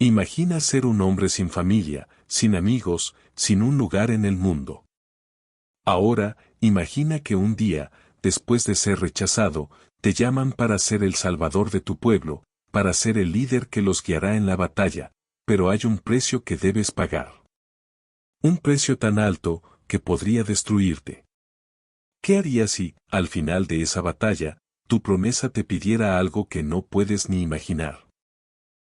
Imagina ser un hombre sin familia, sin amigos, sin un lugar en el mundo. Ahora, imagina que un día, después de ser rechazado, te llaman para ser el salvador de tu pueblo, para ser el líder que los guiará en la batalla, pero hay un precio que debes pagar. Un precio tan alto, que podría destruirte. ¿Qué harías si, al final de esa batalla, tu promesa te pidiera algo que no puedes ni imaginar?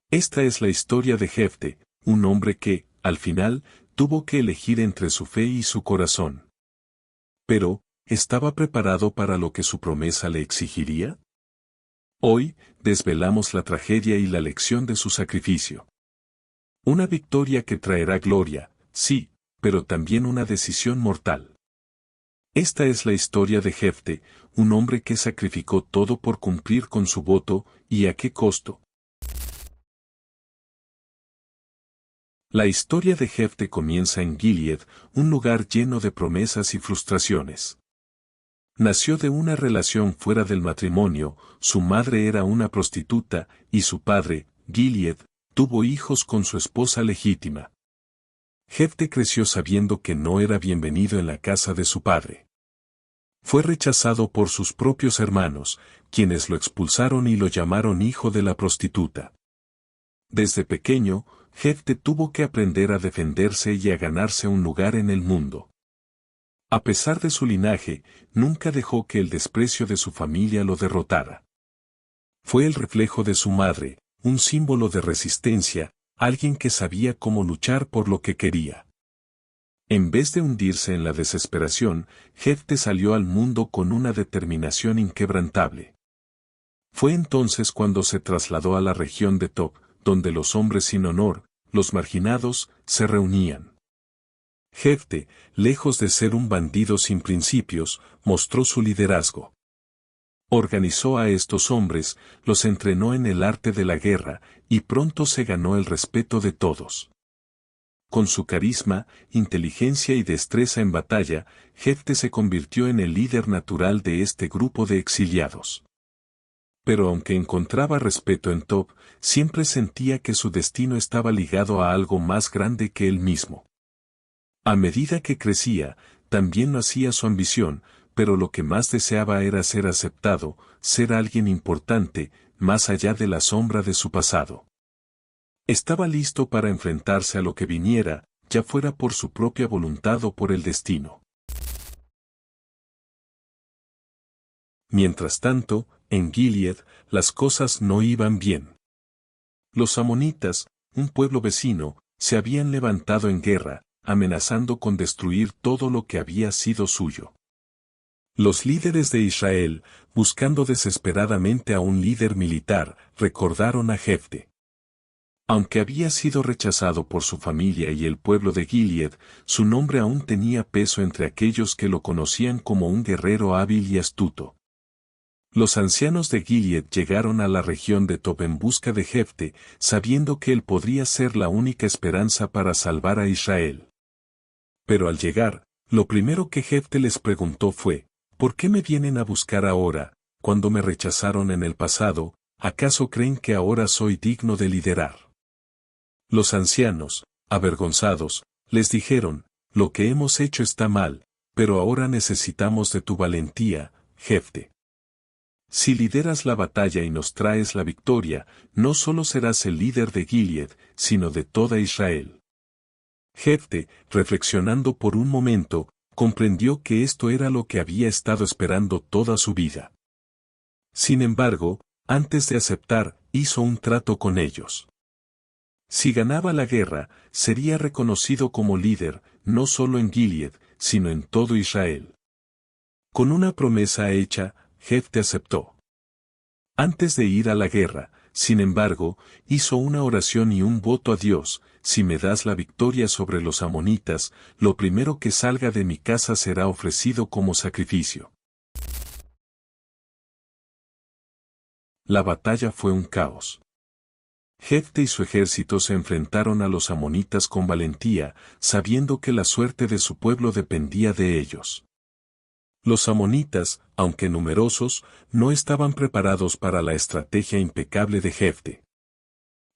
Esta es la historia de Jefte, un hombre que, al final, tuvo que elegir entre su fe y su corazón. Pero, ¿estaba preparado para lo que su promesa le exigiría? Hoy, desvelamos la tragedia y la lección de su sacrificio. Una victoria que traerá gloria, sí, pero también una decisión mortal. Esta es la historia de Jefte, un hombre que sacrificó todo por cumplir con su voto, ¿y a qué costo? La historia de Jefte comienza en Gilead, un lugar lleno de promesas y frustraciones. Nació de una relación fuera del matrimonio, su madre era una prostituta, y su padre, Gilead, tuvo hijos con su esposa legítima. Jefte creció sabiendo que no era bienvenido en la casa de su padre. Fue rechazado por sus propios hermanos, quienes lo expulsaron y lo llamaron hijo de la prostituta. Desde pequeño, Jefte tuvo que aprender a defenderse y a ganarse un lugar en el mundo. A pesar de su linaje, nunca dejó que el desprecio de su familia lo derrotara. Fue el reflejo de su madre, un símbolo de resistencia, alguien que sabía cómo luchar por lo que quería. En vez de hundirse en la desesperación, Jefte salió al mundo con una determinación inquebrantable. Fue entonces cuando se trasladó a la región de Tob, donde los hombres sin honor, los marginados, se reunían. Jefte, lejos de ser un bandido sin principios, mostró su liderazgo. Organizó a estos hombres, los entrenó en el arte de la guerra, y pronto se ganó el respeto de todos. Con su carisma, inteligencia y destreza en batalla, Jefte se convirtió en el líder natural de este grupo de exiliados. Pero aunque encontraba respeto en Tob, siempre sentía que su destino estaba ligado a algo más grande que él mismo. A medida que crecía, también lo hacía su ambición, pero lo que más deseaba era ser aceptado, ser alguien importante, más allá de la sombra de su pasado. Estaba listo para enfrentarse a lo que viniera, ya fuera por su propia voluntad o por el destino. Mientras tanto, en Gilead, las cosas no iban bien. Los amonitas, un pueblo vecino, se habían levantado en guerra, amenazando con destruir todo lo que había sido suyo. Los líderes de Israel, buscando desesperadamente a un líder militar, recordaron a Jefte. Aunque había sido rechazado por su familia y el pueblo de Gilead, su nombre aún tenía peso entre aquellos que lo conocían como un guerrero hábil y astuto. Los ancianos de Gilead llegaron a la región de Tob en busca de Jefte, sabiendo que él podría ser la única esperanza para salvar a Israel. Pero al llegar, lo primero que Jefte les preguntó fue, ¿por qué me vienen a buscar ahora, cuando me rechazaron en el pasado? ¿Acaso creen que ahora soy digno de liderar? Los ancianos, avergonzados, les dijeron, lo que hemos hecho está mal, pero ahora necesitamos de tu valentía, Jefte. Si lideras la batalla y nos traes la victoria, no solo serás el líder de Gilead, sino de toda Israel. Jefte, reflexionando por un momento, comprendió que esto era lo que había estado esperando toda su vida. Sin embargo, antes de aceptar, hizo un trato con ellos. Si ganaba la guerra, sería reconocido como líder, no solo en Gilead, sino en todo Israel. Con una promesa hecha, Jefte aceptó. Antes de ir a la guerra, sin embargo, hizo una oración y un voto a Dios: si me das la victoria sobre los amonitas, lo primero que salga de mi casa será ofrecido como sacrificio. La batalla fue un caos. Jefte y su ejército se enfrentaron a los amonitas con valentía, sabiendo que la suerte de su pueblo dependía de ellos. Los amonitas, aunque numerosos, no estaban preparados para la estrategia impecable de Jefte.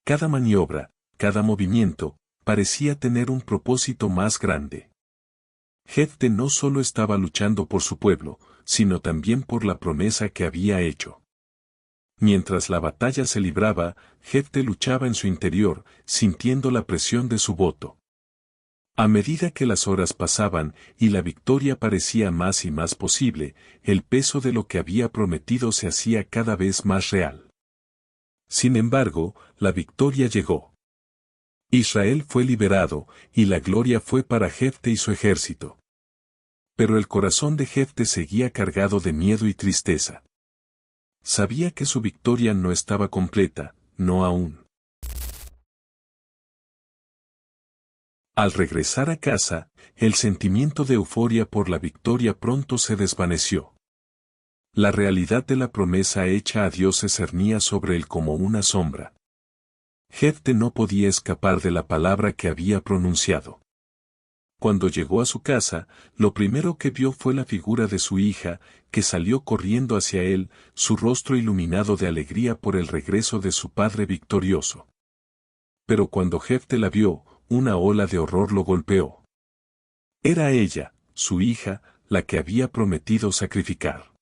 Cada maniobra, cada movimiento, parecía tener un propósito más grande. Jefté no solo estaba luchando por su pueblo, sino también por la promesa que había hecho. Mientras la batalla se libraba, Jefté luchaba en su interior, sintiendo la presión de su voto. A medida que las horas pasaban y la victoria parecía más y más posible, el peso de lo que había prometido se hacía cada vez más real. Sin embargo, la victoria llegó. Israel fue liberado, y la gloria fue para Jefté y su ejército. Pero el corazón de Jefté seguía cargado de miedo y tristeza. Sabía que su victoria no estaba completa, no aún. Al regresar a casa, el sentimiento de euforia por la victoria pronto se desvaneció. La realidad de la promesa hecha a Dios se cernía sobre él como una sombra. Jefté no podía escapar de la palabra que había pronunciado. Cuando llegó a su casa, lo primero que vio fue la figura de su hija, que salió corriendo hacia él, su rostro iluminado de alegría por el regreso de su padre victorioso. Pero cuando Jefté la vio, una ola de horror lo golpeó. Era ella, su hija, la que había prometido sacrificar.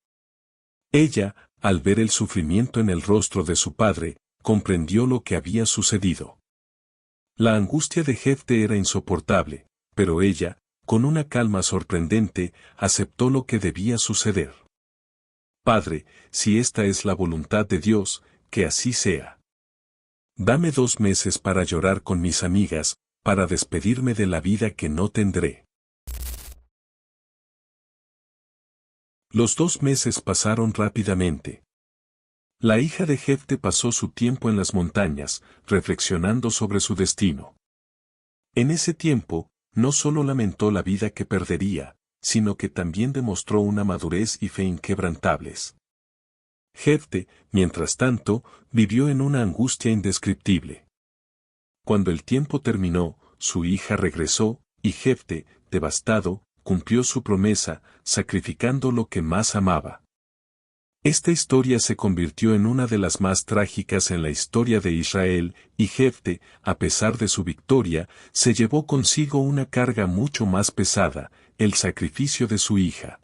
Ella, al ver el sufrimiento en el rostro de su padre, comprendió lo que había sucedido. La angustia de Jefté era insoportable, pero ella, con una calma sorprendente, aceptó lo que debía suceder. Padre, si esta es la voluntad de Dios, que así sea. Dame 2 meses para llorar con mis amigas, para despedirme de la vida que no tendré. Los 2 meses pasaron rápidamente. La hija de Jefté pasó su tiempo en las montañas, reflexionando sobre su destino. En ese tiempo, no solo lamentó la vida que perdería, sino que también demostró una madurez y fe inquebrantables. Jefté, mientras tanto, vivió en una angustia indescriptible. Cuando el tiempo terminó, su hija regresó, y Jefté, devastado, cumplió su promesa, sacrificando lo que más amaba. Esta historia se convirtió en una de las más trágicas en la historia de Israel, y Jefté, a pesar de su victoria, se llevó consigo una carga mucho más pesada, el sacrificio de su hija.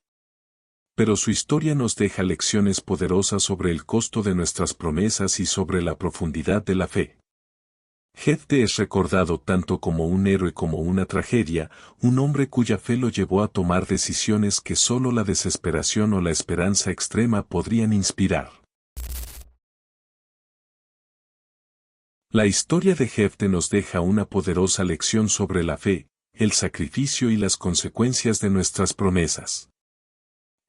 Pero su historia nos deja lecciones poderosas sobre el costo de nuestras promesas y sobre la profundidad de la fe. Jefté es recordado tanto como un héroe como una tragedia, un hombre cuya fe lo llevó a tomar decisiones que solo la desesperación o la esperanza extrema podrían inspirar. La historia de Jefté nos deja una poderosa lección sobre la fe, el sacrificio y las consecuencias de nuestras promesas.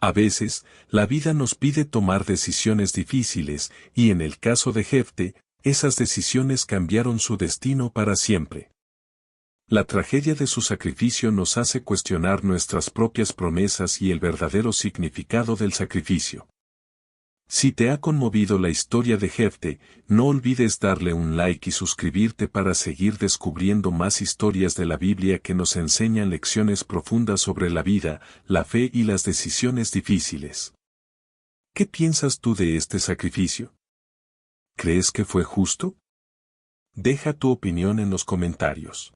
A veces, la vida nos pide tomar decisiones difíciles, y en el caso de Jefté, esas decisiones cambiaron su destino para siempre. La tragedia de su sacrificio nos hace cuestionar nuestras propias promesas y el verdadero significado del sacrificio. Si te ha conmovido la historia de Jefté, no olvides darle un like y suscribirte para seguir descubriendo más historias de la Biblia que nos enseñan lecciones profundas sobre la vida, la fe y las decisiones difíciles. ¿Qué piensas tú de este sacrificio? ¿Crees que fue justo? Deja tu opinión en los comentarios.